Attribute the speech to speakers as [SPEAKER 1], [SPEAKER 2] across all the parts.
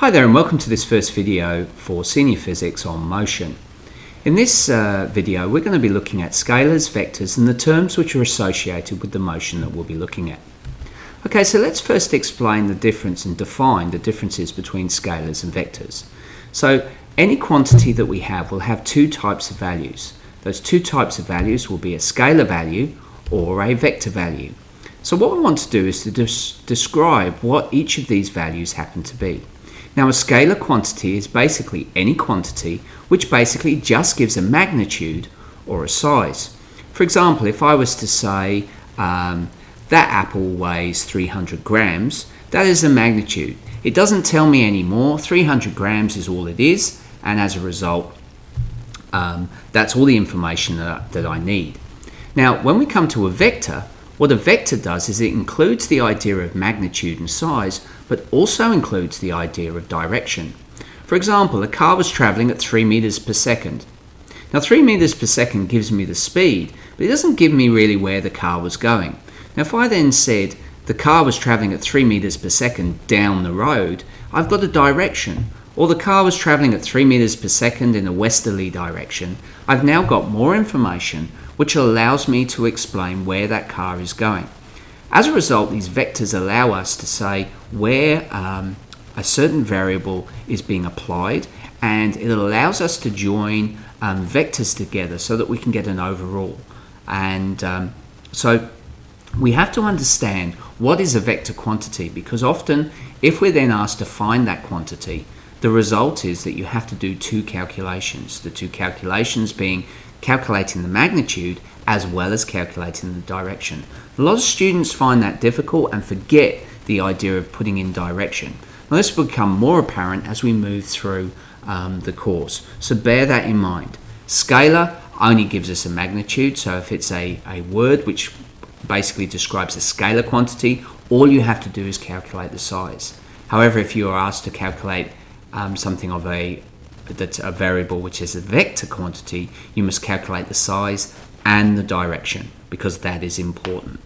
[SPEAKER 1] Hi there and welcome to this first video for Senior Physics on motion. In this video we're going to be looking at scalars, vectors and the terms which are associated with the motion that we'll be looking at. Okay, so let's first explain the difference and define the differences between scalars and vectors. So any quantity that we have will have two types of values. Those two types of values will be a scalar value or a vector value. So what we want to do is to describe what each of these values happen to be. Now a scalar quantity is basically any quantity which basically just gives a magnitude or a size. For example, if I was to say that apple weighs 300 grams, that is a magnitude. It doesn't tell me any more. 300 grams is all it is, and as a result that's all the information that I need. Now when we come to a vector, what a vector does is it includes the idea of magnitude and size, but also includes the idea of direction. For example, a car was traveling at 3 meters per second. Now 3 meters per second gives me the speed, but it doesn't give me really where the car was going. Now if I then said the car was traveling at 3 meters per second down the road, I've got a direction. Or the car was traveling at 3 meters per second in a westerly direction. I've now got more information which allows me to explain where that car is going. As a result, these vectors allow us to say where a certain variable is being applied, and it allows us to join vectors together so that we can get an overall. And so we have to understand what is a vector quantity, because often if we're then asked to find that quantity, the result is that you have to do two calculations. The two calculations being calculating the magnitude as well as calculating the direction. A lot of students find that difficult and forget the idea of putting in direction. Now this will become more apparent as we move through the course, so bear that in mind. Scalar only gives us a magnitude, so if it's a word which basically describes a scalar quantity, all you have to do is calculate the size. However, if you are asked to calculate something of that's a variable which is a vector quantity, you must calculate the size and the direction, because that is important.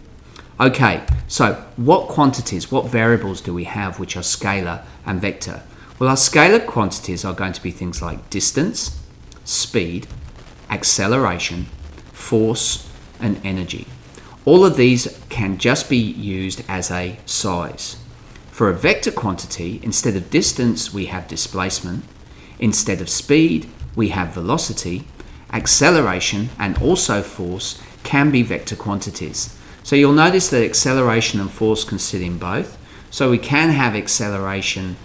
[SPEAKER 1] Okay, so what quantities, what variables do we have which are scalar and vector? Well, our scalar quantities are going to be things like distance, speed, acceleration, force, and energy. All of these can just be used as a size. For a vector quantity, instead of distance, we have displacement. Instead of speed, we have velocity. Acceleration and also force can be vector quantities. So you'll notice that acceleration and force can sit in both. So we can have acceleration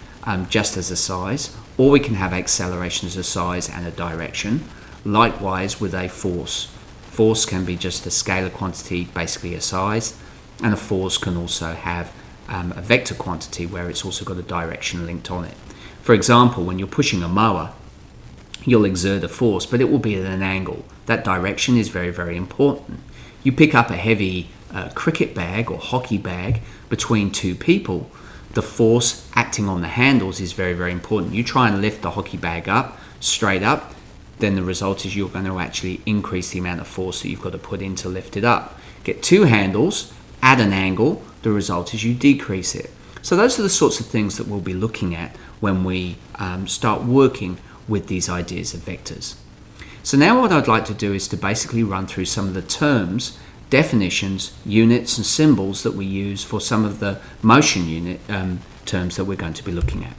[SPEAKER 1] just as a size, or we can have acceleration as a size and a direction. Likewise with a force. Force can be just a scalar quantity, basically a size, and a force can also have a vector quantity where it's also got a direction linked on it. For example, when you're pushing a mower, you'll exert a force, but it will be at an angle. That direction is very, very important. You pick up a heavy cricket bag or hockey bag between two people, the force acting on the handles is very, very important. You try and lift the hockey bag up, straight up, then the result is you're going to actually increase the amount of force that you've got to put in to lift it up. Get two handles at an angle, the result is you decrease it. So those are the sorts of things that we'll be looking at when we start working with these ideas of vectors. So now what I'd like to do is to basically run through some of the terms, definitions, units and symbols that we use for some of the motion unit terms that we're going to be looking at.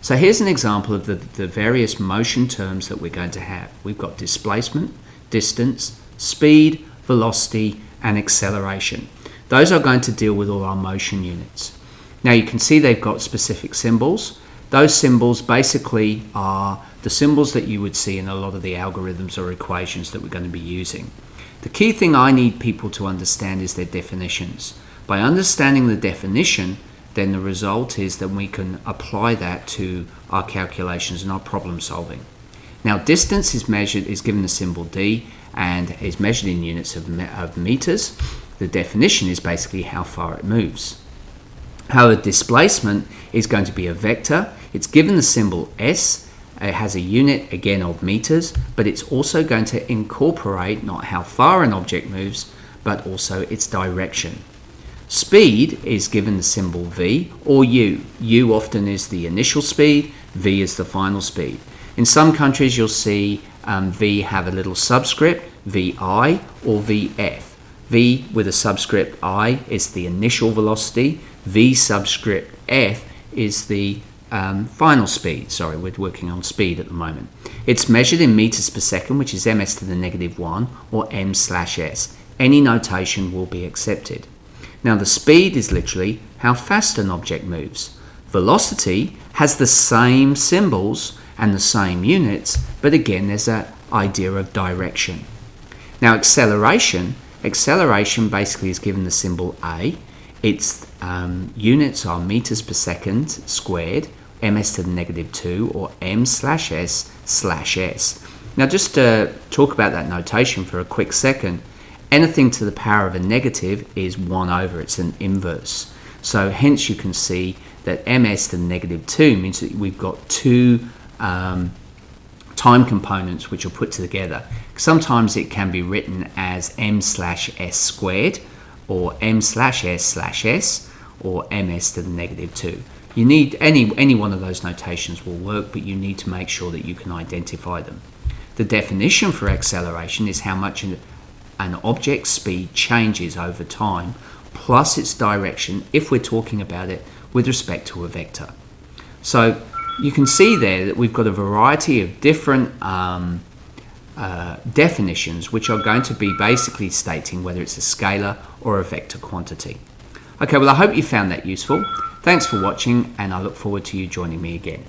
[SPEAKER 1] So here's an example of the various motion terms that we're going to have. We've got displacement, distance, speed, velocity and acceleration. Those are going to deal with all our motion units. Now you can see they've got specific symbols. Those symbols basically are the symbols that you would see in a lot of the algorithms or equations that we're going to be using. The key thing I need people to understand is their definitions. By understanding the definition, then the result is that we can apply that to our calculations and our problem solving. Now distance is given the symbol d and is measured in units of meters. The definition is basically how far it moves. However, displacement is going to be a vector. It's given the symbol s. It has a unit, again, of meters, but it's also going to incorporate not how far an object moves, but also its direction. Speed is given the symbol v or u. U often is the initial speed, v is the final speed. In some countries you'll see v have a little subscript, vi or vf. V with a subscript I is the initial velocity, v subscript f is the final speed. Sorry, we're working on speed at the moment. It's measured in meters per second, which is ms to the negative 1 or m/s. Any notation will be accepted. Now the speed is literally how fast an object moves. Velocity has the same symbols and the same units, but again there's an idea of direction. Now acceleration basically is given the symbol a. Its units are meters per second squared, ms to the negative 2 or m/s/s. Now just to talk about that notation for a quick second, anything to the power of a negative is 1 over, it's an inverse. So hence you can see that ms to the negative 2 means that we've got two time components which are put together. Sometimes it can be written as m/s squared or m/s/s or ms to the negative 2. You need any one of those notations will work, but you need to make sure that you can identify them. The definition for acceleration is how much an object's speed changes over time, plus its direction if we're talking about it with respect to a vector. So you can see there that we've got a variety of different definitions which are going to be basically stating whether it's a scalar or a vector quantity. Okay, well I hope you found that useful. Thanks for watching, and I look forward to you joining me again.